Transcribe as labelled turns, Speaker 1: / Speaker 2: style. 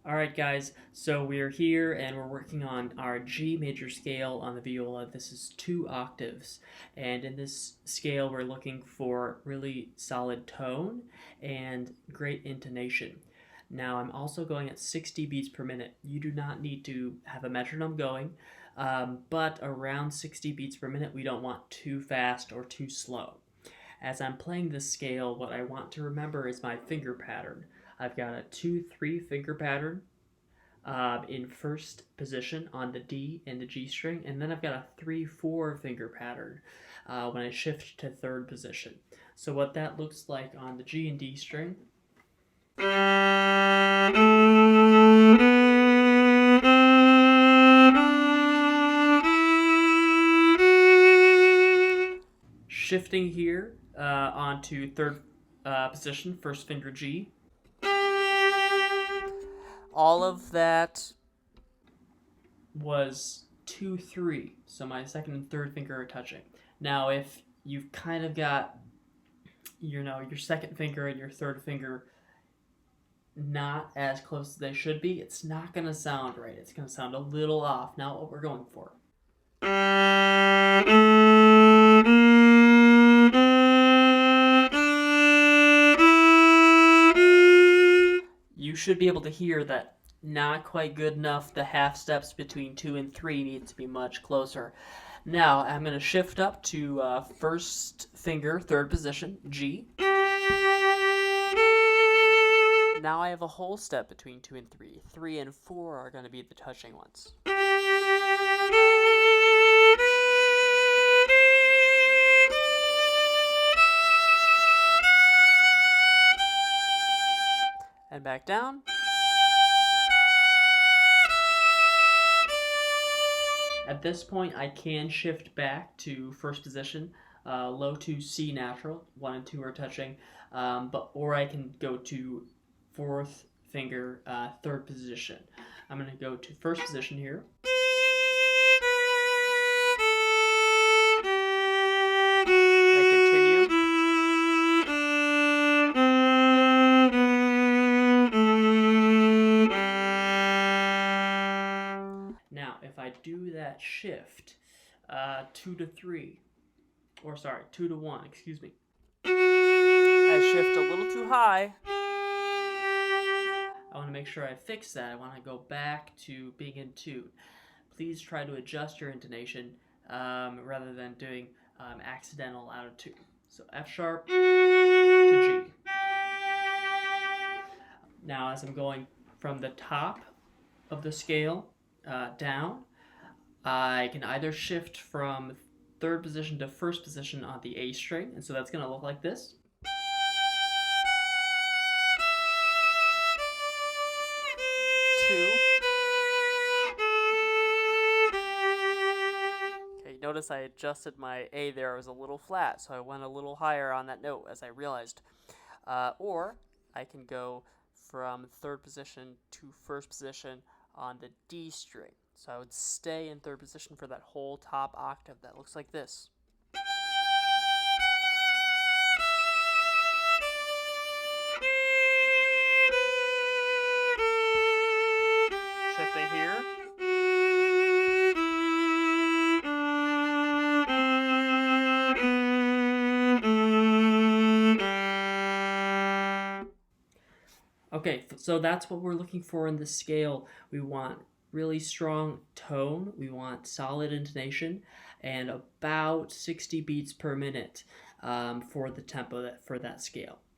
Speaker 1: Alright guys, so we're here and we're working on our G major scale on the viola. This is 2 octaves, and in this scale we're looking for really solid tone and great intonation. Now I'm also going at 60 beats per minute. You do not need to have a metronome going, but around 60 beats per minute we don't want too fast or too slow. As I'm playing this scale, what I want to remember is my finger pattern. I've got a 2-3 finger pattern in first position on the D and the G string, and then I've got a 3-4 finger pattern when I shift to third position. So what that looks like on the G and D string. Shifting here onto third position, first finger G. All of that was 2-3, so my second and third finger are touching. Now, if you've kind of got, your second finger and your third finger not as close as they should be, it's not going to sound right. It's going to sound a little off. Not what we're going for. You should be able to hear that not quite good enough. The half steps between 2 and 3 need to be much closer. Now I'm going to shift up to first finger, third position, G. Now I have a whole step between 2 and 3. 3 and 4 are going to be the touching ones. And back down. At this point, I can shift back to first position, low to C natural. 1 and 2 are touching, or I can go to fourth finger, third position. I'm going to go to first position here. Now, if I do that shift, 2 to 3, or sorry, 2 to 1, excuse me. I shift a little too high. I want to make sure I fix that. I want to go back to being in tune. Please try to adjust your intonation rather than doing accidental out of tune. So F sharp to G. Now, as I'm going from the top of the scale down, I can either shift from third position to first position on the A string, and so that's going to look like this. Okay, notice I adjusted my A there. It was a little flat, so I went a little higher on that note as I realized. Or I can go from third position to first position on the D string. So I would stay in third position for that whole top octave. That looks like this. Shifting here. Okay, so that's what we're looking for in this scale. We want really strong tone, we want solid intonation, and about 60 beats per minute for the tempo for that scale.